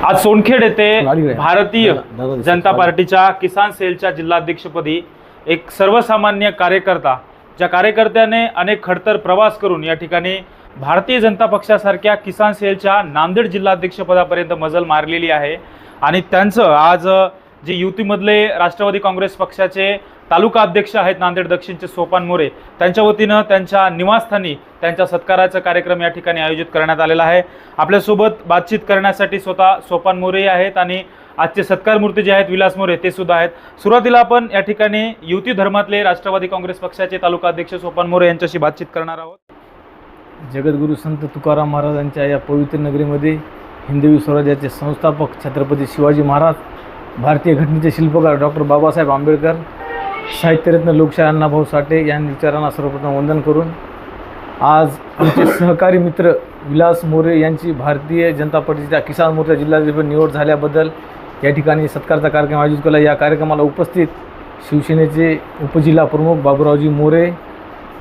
आज सोनखेड येथे भारतीय जनता पार्टीच्या किसान सेलच्या जिल्हाध्यक्षपदी एक सर्वसामान्य कार्यकर्ता, ज्या कार्यकर्त्याने अनेक खडतर प्रवास करून या ठिकाणी भारतीय जनता पक्षासारख्या किसान सेलच्या नांदेड जिल्हाध्यक्षपदापर्यंत मजल मारलेली आहे। आणि त्यांचं आज जे युतीमधले राष्ट्रवादी काँग्रेस पक्षाचे तालुका अध्यक्ष आहेत नांदेड दक्षिणचे सोपान मोरे, त्यांच्या वतीनं त्यांच्या निवासस्थानी त्यांच्या सत्काराचा कार्यक्रम या ठिकाणी आयोजित करण्यात आलेला आहे। आपल्यासोबत बातचीत करण्यासाठी स्वतः सोपान मोरे आहेत आणि आजचे सत्कार मूर्ती जे आहेत विलास मोरे ते सुद्धा आहेत। सुरुवातीला आपण या ठिकाणी युती धर्मातले राष्ट्रवादी काँग्रेस पक्षाचे तालुका अध्यक्ष सोपान मोरे यांच्याशी बातचीत करणार आहोत। जगद्गुरू संत तुकाराम महाराजांच्या या पवित्र नगरीमध्ये हिंदवी स्वराज्याचे संस्थापक छत्रपती शिवाजी महाराज, भारतीय घटनेचे शिल्पकार डॉक्टर बाबासाहेब आंबेडकर, साहित्यरत्न लोकशाही अण्णाभाऊ साठे यांनी विचारांना सर्वप्रथम वंदन करून आज आमचे सहकारी मित्र विलास मोरे यांची भारतीय जनता पार्टीच्या किसान मोर्चा जिल्हाध्यक्ष निवड झाल्याबद्दल या ठिकाणी सत्कारचा कार्यक्रम आयोजित केला। या कार्यक्रमाला उपस्थित शिवसेनेचे उपजिल्हा प्रमुख बाबूरावजी मोरे,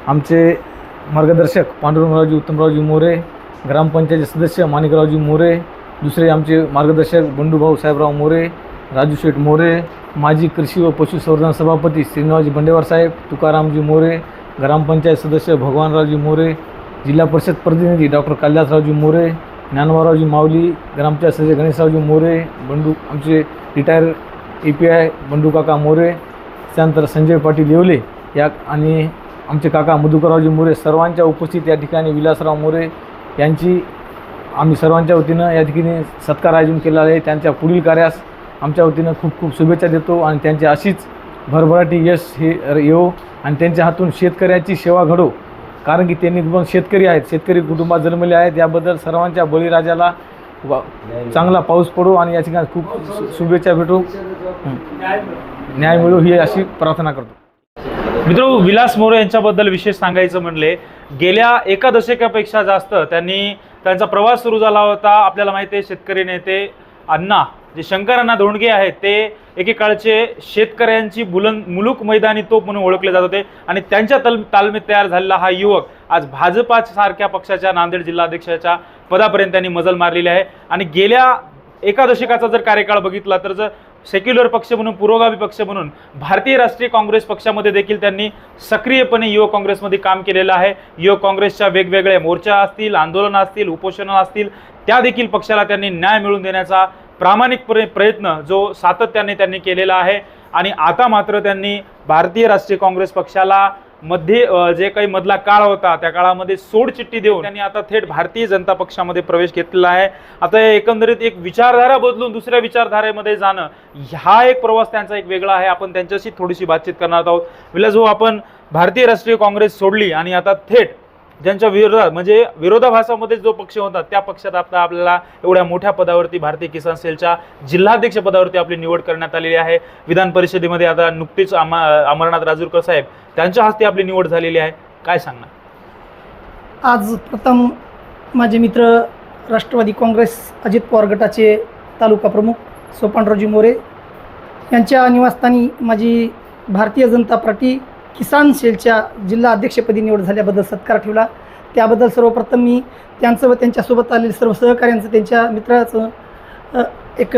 आमचे मार्गदर्शक पांडुरंगरावजी उत्तमरावजी मोरे, ग्रामपंचायत सदस्य माणिकरावजी मोरे, दुसरे आमचे मार्गदर्शक बंडूभाऊ साहेबराव मोरे, राजू शेठ मोरे, माजी कृषी व पशुसंवर्धन सभापती श्रीनिवासजी बंडेवार साहेब, तुकारामजी मोरे, ग्रामपंचायत सदस्य भगवानरावजी मोरे, जिल्हा परिषद प्रतिनिधी डॉक्टर कैलासरावजी मोरे, ज्ञानवारावजी माऊली, ग्रामपंचायत सदस्य गणेशरावजी मोरे, बंडू आमचे रिटायर API बंडू काका मोरे, त्यानंतर संजय पाटील येवले या आणि आमचे काका मधुकररावजी मोरे, सर्वांच्या उपस्थित या ठिकाणी विलासराव मोरे यांची आम्ही सर्वांच्या वतीनं या ठिकाणी सत्कार आयोजन केलेला आहे। त्यांच्या पुढील कार्यास आमच्या वतीनं खूप खूप शुभेच्छा देतो आणि त्यांची अशीच भरभराटी यश हे येवो आणि त्यांच्या हातून शेतकऱ्याची सेवा घडो, कारण की त्यांनी पण शेतकरी आहेत, शेतकरी कुटुंबात जन्मले आहेत। याबद्दल सर्वांच्या बळीराजाला चांगला पाऊस पडो आणि या ठिकाणी खूप शुभेच्छा भेटो, न्याय मिळो ही अशी प्रार्थना करतो। मित्रो, विलास मोरे यांच्याबद्दल विशेष सांगायचं म्हणले गेल्या एका दशकापेक्षा जास्त त्यांनी त्यांचा प्रवास सुरू झाला होता। आपल्याला माहिती आहे शेतकरी नेते अण्णा जे शंकर अण्णा धोंडगे आहेत ते एकेकाळचे शेतकऱ्यांची मुलूक मैदानी तोप म्हणून ओळखले जात होते आणि त्यांच्या तालमीत तयार झालेला हा युवक आज भाजपा सारख्या पक्षाच्या नांदेड जिल्हाध्यक्षाच्या पदापर्यंत त्यांनी मजल मारलेली आहे। आणि गेल्या एका दशकाचा जर कार्यकाळ बघितला तर जर सेक्युलर पक्ष म्हणून, पुरोगामी पक्ष म्हणून भारतीय राष्ट्रीय काँग्रेस पक्षामध्ये देखील त्यांनी सक्रियपणे युवक काँग्रेसमध्ये काम केलेलं आहे। युवक काँग्रेसच्या वेगवेगळे मोर्चा असतील, आंदोलनं असतील, उपोषणं असतील, त्या देखील पक्षाला त्यांनी न्याय मिळवून देण्याचा प्रामाणिकपणे प्रयत्न जो सातत्याने त्यांनी केलेला आहे। आणि आता मात्र त्यांनी भारतीय राष्ट्रीय काँग्रेस पक्षाला मध्ये जे काही मधला काळ होता त्या काळामध्ये सोडचिठ्ठी देऊन त्यांनी आता थेट भारतीय जनता पक्षामध्ये प्रवेश घेतलेला आहे। आता एकंदरीत एक विचारधारा बदलून दुसऱ्या विचारधारेमध्ये जाणं हा एक प्रवास त्यांचा एक वेगळा आहे। आपण त्यांच्याशी थोडीशी बातचीत करणार आहोत। विलास भाऊ, आपण भारतीय राष्ट्रीय काँग्रेस सोडली आणि आता थेट ज्यांच्या विरोधात म्हणजे विरोधाभासामध्ये जो पक्ष होता त्या पक्षात आता आपल्याला एवढ्या मोठ्या पदावरती भारतीय किसान सेलच्या जिल्हाध्यक्ष पदावरती आपली निवड करण्यात आलेली आहे। विधान परिषदेमध्ये आता नुकतीच अमरनाथ राजूरकर साहेब त्यांच्या हस्ते आपली निवड झालेली आहे, काय सांगणार? आज प्रथम माझे मित्र राष्ट्रवादी काँग्रेस अजित पवार गटाचे तालुका प्रमुख सोपानरावजी मोरे यांच्या निवासस्थानी माझी भारतीय जनता पार्टी किसान सेलच्या जिल्हा अध्यक्षपदी निवड झाल्याबद्दल सत्कार ठेवला। त्याबद्दल सर्वप्रथम मी त्यांचं व त्यांच्यासोबत आलेले सर्व सहकाऱ्यांचं, त्यांच्या मित्राचं एक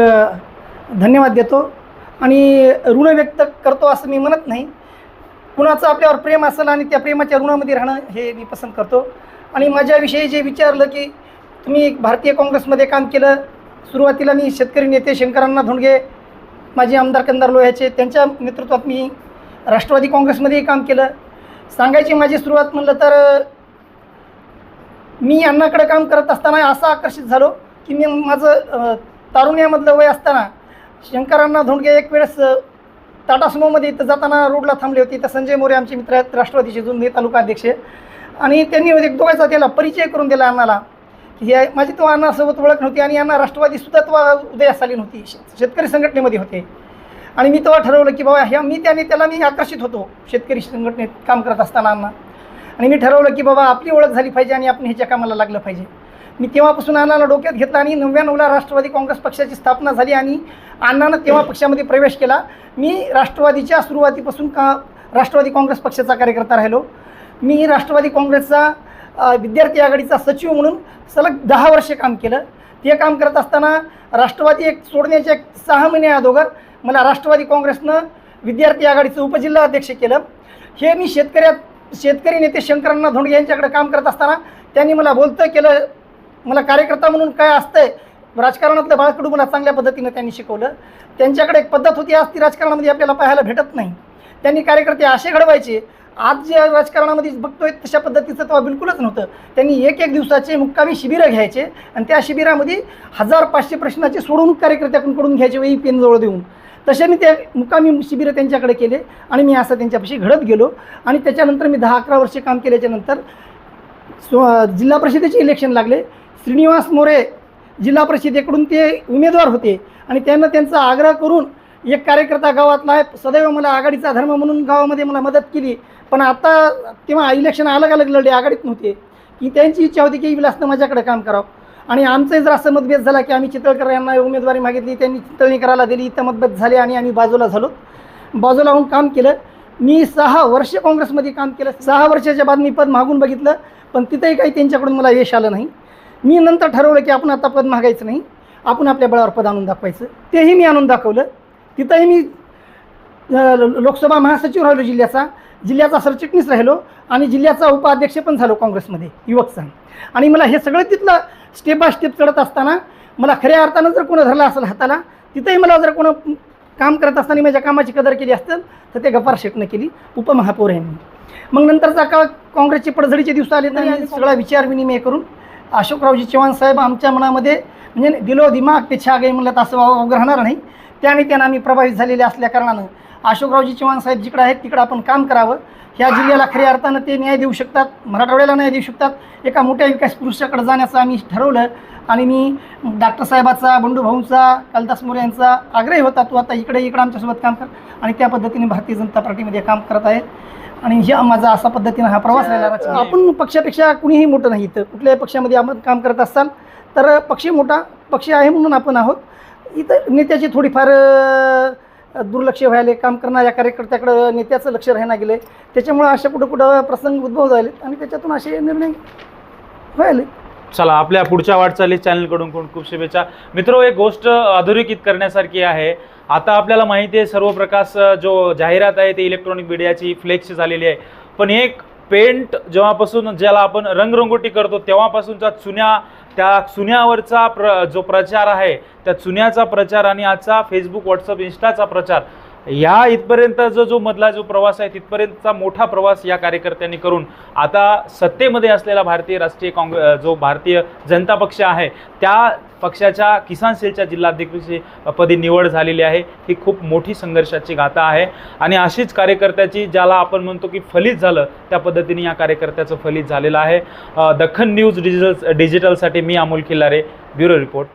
धन्यवाद देतो आणि ऋण व्यक्त करतो असं मी म्हणत नाही। कुणाचं आपल्यावर प्रेम असेल आणि त्या प्रेमाच्या ऋणामध्ये राहणं हे मी पसंत करतो। आणि माझ्याविषयी जे विचारलं की तुम्ही भारतीय काँग्रेसमध्ये काम केलं, सुरुवातीला मी शेतकरी नेते शंकर अण्णा धोंडगे माझे आमदार कंधार लोह्याचे त्यांच्या नेतृत्वात मी राष्ट्रवादी काँग्रेसमध्येही काम केलं। सांगायची माझी सुरुवात म्हणलं तर मी अण्णाकडे काम करत असताना असं आकर्षित झालो की मी माझं तारुण्यामधलं वय असताना शंकर अण्णा धोंडगे एक वेळेस टाटा सुमोमध्ये इथं जाताना रोडला थांबले होते। तर संजय मोरे आमचे मित्र आहेत, राष्ट्रवादीचे जुने तालुका अध्यक्ष, आणि त्यांनी एक दोघांचा त्याला परिचय करून दिला अण्णाला की हे माझी तो अण्णासोबत ओळख नव्हती आणि अण्णा राष्ट्रवादीसुद्धा तो उदयास आली नव्हती, शेतकरी संघटनेमध्ये होते। आणि मी तेव्हा ठरवलं की बाबा ह्या त्याला मी आकर्षित होतो शेतकरी संघटनेत काम करत असताना अण्णा, आणि मी ठरवलं की बाबा आपली ओळख झाली पाहिजे आणि आपण ह्याच्या कामाला लागलं पाहिजे। मी तेव्हापासून अण्णाला डोक्यात घेतलं आणि 99ला राष्ट्रवादी काँग्रेस पक्षाची स्थापना झाली आणि अण्णानं तेव्हा पक्षामध्ये प्रवेश केला। मी राष्ट्रवादीच्या सुरुवातीपासून राष्ट्रवादी काँग्रेस पक्षाचा कार्यकर्ता राहिलो। मी राष्ट्रवादी काँग्रेसचा विद्यार्थी आघाडीचा सचिव म्हणून सलग 10 वर्षे काम केलं। ते काम करत असताना राष्ट्रवादी एक सोडण्याच्या 6 महिने अगोदर मला राष्ट्रवादी काँग्रेसनं विद्यार्थी आघाडीचं उपजिल्हा अध्यक्ष केलं. हे मी शेतकरी नेते शंकरअण्णा धोंडगे यांच्याकडे काम करत असताना त्यांनी मला बोलतं केलं. मला कार्यकर्ता म्हणून काय असतंय राजकारणातलं बाळकडू मला चांगल्या पद्धतीनं त्यांनी शिकवलं. त्यांच्याकडे एक पद्धत होती, आज ती राजकारणामध्ये आपल्याला पाहायला भेटत नाही. त्यांनी कार्यकर्ते असे घडवायचे, आज जे राजकारणामध्ये बघतोय तशा पद्धतीचं तेव्हा बिलकुलच नव्हतं. त्यांनी एक दिवसाचे मुक्कामी शिबिरं घ्यायचे आणि त्या शिबिरामध्ये 1500 प्रश्नाचे सोडवणूक कार्यकर्त्याकडून घ्यायचे वही पेनजवळ देऊन. तसे मी ते मुक्कामी शिबिरं त्यांच्याकडे केले आणि मी असं त्यांच्यापाशी घडत गेलो. आणि त्याच्यानंतर मी 10-11 वर्षे काम केल्याच्यानंतर जिल्हा परिषदेचे इलेक्शन लागले. श्रीनिवास मोरे जिल्हा परिषदेकडून ते उमेदवार होते आणि त्यांना त्यांचा आग्रह करून एक कार्यकर्ता गावातला आहे, सदैव मला आघाडीचा धर्म म्हणून गावामध्ये मला मदत केली. पण आता तेव्हा इलेक्शन अलग लढले, आघाडीत नव्हते, की त्यांची इच्छा होती की विलासनं माझ्याकडे काम करावं. आणि आमचंही जर असं मतभेद झाला की आम्ही चितळकर यांना उमेदवारी मागितली, त्यांनी चितळणी करायला दिली, इथं मतभेद झाले आणि आम्ही बाजूला झालो. बाजूला होऊन काम केलं. मी 6 वर्ष काँग्रेसमध्ये काम केलं. 6 वर्षाच्या बाद मी पद मागून बघितलं, पण तिथंही काही त्यांच्याकडून मला यश आलं नाही. मी नंतर ठरवलं की आपण आता पद मागायचं नाही, आपण आपल्या बळावर पद आणून दाखवायचं. तेही मी आणून दाखवलं. तिथंही मी लोकसभा महासचिव राहिलो, जिल्ह्याचा सरचिटणीस राहिलो आणि जिल्ह्याचा उपाध्यक्ष पण झालो काँग्रेसमध्ये युवकचा. आणि मला हे सगळं तिथलं स्टेप बाय स्टेप चढत असताना मला खऱ्या अर्थानं जर कोणं धरलं असेल हाताला, तिथंही मला जर कोणं काम करत असताना माझ्या कामाची कदर केली असेल तर ते गफ्फार शेखनं केली. उपमहापौर आहे मी. मग नंतरचा काळ काँग्रेसचे पडझडीचे दिवस आले तर सगळा विचार विनिमय करून अशोकरावजी चव्हाण साहेब आमच्या मनामध्ये म्हणजे दिलो दिमाग ते छा गे म्हणलं तर असं अवघड राहणार नाही. त्यांना आम्ही प्रभावित झालेले असल्या कारणानं अशोकरावजी चव्हाण साहेब जिकडं आहेत तिकडं आपण काम करावं. ह्या जिल्ह्याला खऱ्या अर्थानं ते न्याय देऊ शकतात, मराठवाड्याला न्याय देऊ शकतात. एका मोठ्या विकास पुरुषाकडे जाण्याचं आम्ही ठरवलं आणि मी डॉक्टर साहेबाचा, बंडू भाऊंचा, कालिदास मोरे यांचा आग्रही होता, तू आता इकडे आमच्यासोबत काम कर. आणि त्या पद्धतीने भारतीय जनता पार्टीमध्ये काम करत आहे. आणि हा माझा असा पद्धतीनं हा प्रवास राहिला. आपण पक्षापेक्षा कुणीही मोठं नाही. इथं कुठल्याही पक्षामध्ये आपण काम करत असाल तर पक्ष मोठा पक्ष आहे म्हणून आपण आहोत. इथं नेत्याची थोडीफार दुर्लक्ष व्हायले, काम करणाऱ्या कार्यकर्त्याकडं नेत्याचं लक्ष राहणं गेलं, त्याच्यामुळं अशा कुठं प्रसंग उद्भव झाले आणि त्याच्यातून असे निर्णय व्हायले. चला, आपल्या पुढच्या वाटचाली चॅनलकडून खूप खूप शुभेच्छा. मित्रो, एक गोष्ट अधोरेखित करण्यासारखी आहे. आता आपल्याला माहिती आहे सर्व प्रकाश जो जाहिरात आहे ते इलेक्ट्रॉनिक मीडियाची फ्लेक्स झालेली आहे. पण एक पेंट जेव्हापासून ज्याला आपण रंगरंगोटी करतो तेव्हापासूनचा त्या चुन्यावरचा जो प्रचार आहे, त्या चुन्याचा प्रचार आणि आजचा फेसबुक, व्हॉट्सअप, इंस्टाचा प्रचार, या इथपर्यंत जो मधला जो प्रवास आहे तिथपर्यंतचा मोठा प्रवास या कार्यकर्त्यांनी करून आता सत्तेमध्ये असलेला भारतीय जनता पक्ष आहे त्या पक्षाच्या किसान सेलच्या जिल्हाध्यक्षपदी निवड झालेली आहे. ही खूप मोठी संघर्षाची गाथा आहे आणि अशीच कार्यकर्त्याची, ज्याला आपण म्हणतो की फलित झालं, त्या पद्धतीने या कार्यकर्त्याचं फलित झालेलं आहे. दख्खन न्यूज डिजिटलसाठी मी अमोल खिल्लारे, ब्युरो रिपोर्ट.